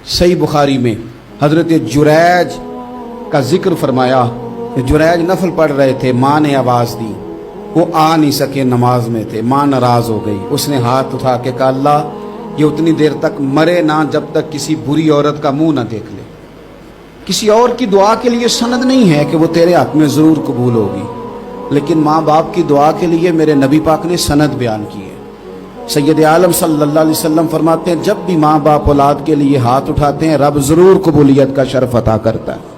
सही बुखारी में हजरत जुरैज का जिक्र फरमाया। जुरैज नफल पढ़ रहे थे, माँ ने आवाज़ दी, वो आ नहीं सके, नमाज में थे, माँ नाराज़ हो गई। उसने हाथ उठा के कहा, अल्लाह ये उतनी देर तक मरे ना जब तक किसी बुरी औरत का मुंह ना देख ले। किसी और की दुआ के लिए सनद नहीं है कि वो तेरे हक में ज़रूर कबूल होगी, लेकिन माँ बाप की दुआ के लिए मेरे नबी पाक ने सनद बयान की है। सैयद आलम सल्लल्लाहु अलैहि वसल्लम फरमाते हैं, जब भी माँ बाप औलाद के लिए हाथ उठाते हैं रब ज़रूर कबूलियत का शर्फ अता करता है।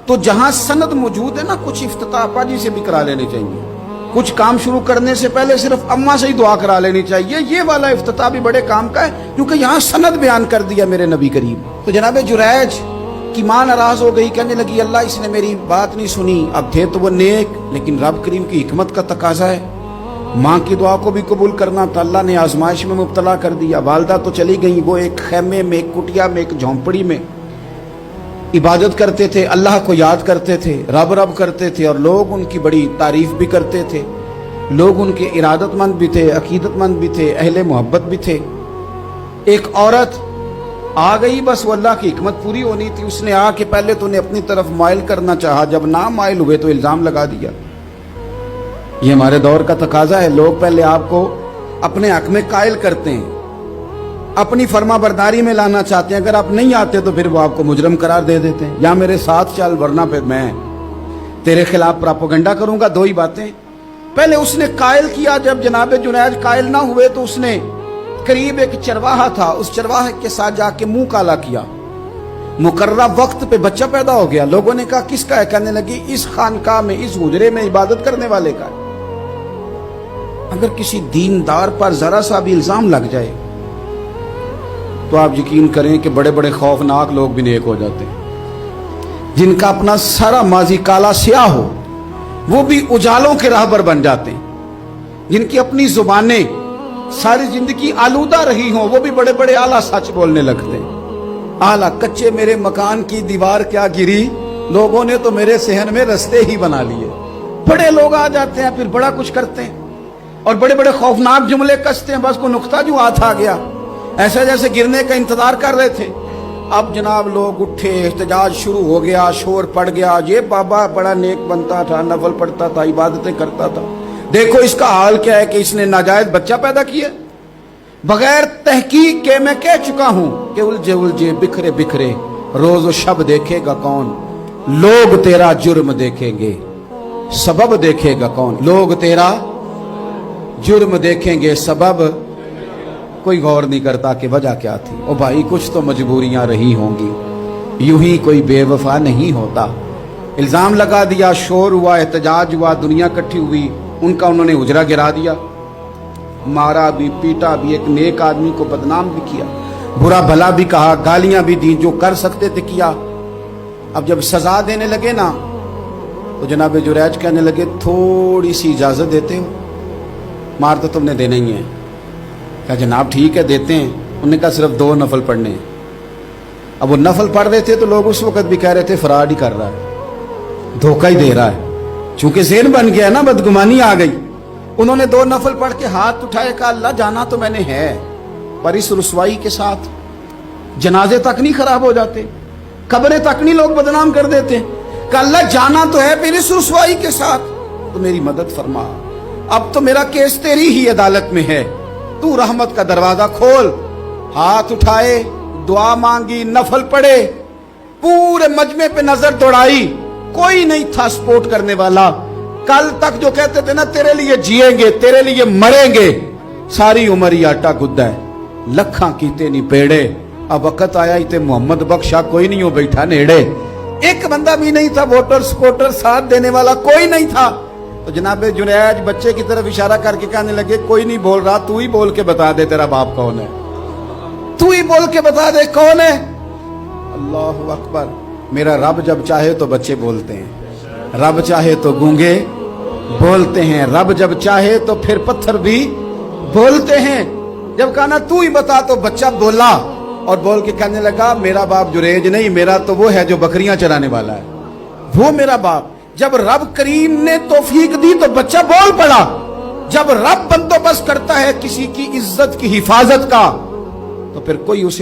तो जहां सनद मौजूद है ना, कुछ इफ्तिताह पाजी से भी करा लेनी चाहिए। कुछ काम शुरू करने से पहले सिर्फ अम्मा से ही दुआ करा लेनी चाहिए। ये वाला इफ्तिताह भी बड़े काम का है, क्योंकि यहाँ सनद बयान कर दिया मेरे नबी करीम। तो जनाब जुरैज की माँ नाराज हो गई, कहने लगी अल्लाह इसने मेरी बात नहीं सुनी। अब थे तो वो नेक, लेकिन रब करीम की हिकमत का तकाजा है, माँ की दुआ को भी कबूल करना था। अल्लाह ने आजमाइश में मुब्तला कर दिया। वालदा तो चली गई, वो एक खैमे में, एक कुटिया में, एक झोंपड़ी में इबादत करते थे, अल्लाह को याद करते थे, रब रब करते थे, और लोग उनकी बड़ी तारीफ भी करते थे। लोग उनके इरादतमंद भी थे, अकीदतमंद भी थे, अहले मोहब्बत भी थे। एक औरत आ गई, बस वो अल्लाह की हिकमत पूरी होनी थी। उसने आके पहले तो उन्हें अपनी तरफ माइल करना चाहा, जब ना माइल हुए तो इल्जाम लगा दिया। ये हमारे दौर का तकाजा है, लोग पहले आपको अपने हक में कायल करते हैं, अपनी फर्मा बरदारी में लाना चाहते हैं। अगर आप नहीं आते तो फिर वो आपको मुजरम करार दे देते हैं, या मेरे साथ चल वरना फिर मैं तेरे खिलाफ प्रोपेगेंडा करूंगा। दो ही बातें। पहले उसने कायल किया, जब जनाब जुनैद कायल ना हुए तो उसने करीब एक चरवाहा था, उस चरवाहे के साथ जाके मुंह काला किया। मुकर्रा वक्त पे बच्चा पैदा हो गया। लोगों ने कहा किसका है? कहने लगी इस खानकाह में, इस हुजरे में इबादत करने वाले का है। अगर किसी दीनदार पर जरा सा भी इल्जाम लग जाए तो आप यकीन करें कि बड़े बड़े खौफनाक लोग भी नेक हो जाते हैं। जिनका अपना सारा माजी काला स्याह हो वो भी उजालों के राहबर बन जाते हैं। जिनकी अपनी जुबानें सारी जिंदगी आलूदा रही हों वो भी बड़े बड़े आला सच बोलने लगते हैं। आला कच्चे मेरे मकान की दीवार क्या गिरी, लोगों ने तो मेरे सहन में रस्ते ही बना लिए। बड़े लोग आ जाते हैं, फिर बड़ा कुछ करते हैं और बड़े बड़े खौफनाक जुमले कसते हैं। बस को नुक्ता जो हाथ आ गया, ऐसा जैसे गिरने का इंतजार कर रहे थे। अब जनाब लोग उठे, एहतजाज शुरू हो गया, शोर पड़ गया। ये बाबा बड़ा नेक बनता था, नफल पढ़ता था, इबादतें करता था, देखो इसका हाल क्या है कि इसने नाजायज बच्चा पैदा किया। बगैर तहकीक के मैं कह चुका हूं कि उलझे उलझे बिखरे बिखरे रोज व शब देखेगा कौन, लोग तेरा जुर्म देखेंगे सबब देखेगा कौन। लोग तेरा जुर्म देखेंगे सबब कोई गौर नहीं करता कि वजह क्या थी। ओ भाई कुछ तो मजबूरियां रही होंगी, यूं ही कोई बेवफा नहीं होता। इल्जाम लगा दिया, शोर हुआ, एहतजाज हुआ, दुनिया इकट्ठी हुई, उनका उन्होंने उजरा गिरा दिया, मारा भी, पीटा भी, एक नेक आदमी को बदनाम भी किया, बुरा भला भी कहा, गालियां भी दी, जो कर सकते थे किया। अब जब सजा देने लगे ना तो जनाब जुरैज कहने लगे थोड़ी सी इजाजत देते हो, मार तो तुमने देना ही है। कहा जनाब ठीक है देते हैं। उन्होंने कहा सिर्फ 2 नफल पढ़ने हैं। अब वो नफल पढ़ रहे थे तो लोग उस वक्त भी कह रहे थे फराड ही कर रहा है, धोखा ही दे रहा है। चूंकि ज़हन बन गया ना, बदगुमानी आ गई। उन्होंने 2 नफल पढ़ के हाथ उठाए, कहा अल्लाह जाना तो मैंने है, पर इस रुसवाई के साथ जनाजे तक नहीं खराब हो जाते, कब्रें तक नहीं लोग बदनाम कर देते। कहा अल्लाह जाना तो है, फिर इस रुसवाई के साथ तो मेरी मदद फरमा। अब तो मेरा केस तेरी ही अदालत में है, तू रहमत का दरवाजा खोल। हाथ उठाए, दुआ मांगी, नफल पढ़े, पूरे मजमे पे नजर दौड़ाई, कोई नहीं था सपोर्ट करने वाला। कल तक जो कहते थे ना तेरे लिए जिएंगे, तेरे लिए मरेंगे, सारी उम्र ही आटा गुद्दा है, लखा कीते नहीं पेड़े। अब वक्त आया ही ते मोहम्मद बख्शा कोई नहीं हो बैठा नेड़े। एक बंदा भी नहीं था, वोटर सपोर्टर साथ देने वाला कोई नहीं था। तो जनाब जुनैज बच्चे की तरफ इशारा करके कहने लगे कोई नहीं बोल रहा, तू ही बोल के बता दे तेरा बाप कौन है, तू ही बोल के बता दे कौन है। अल्लाहु अकबर। मेरा रब जब चाहे तो बच्चे बोलते हैं, रब चाहे तो गूंगे बोलते हैं, रब जब चाहे तो फिर पत्थर भी बोलते हैं। जब कहा ना तू ही बता तो बच्चा बोला, और बोल के कहने लगा मेरा बाप जुरैज नहीं, मेरा तो वो है जो बकरियां चराने वाला है, वो मेरा बाप। जब रब करीम ने तौफीक दी तो बच्चा बोल पड़ा। जब रब बंदोबस्त करता है किसी की इज्जत की हिफाजत का तो फिर कोई उसे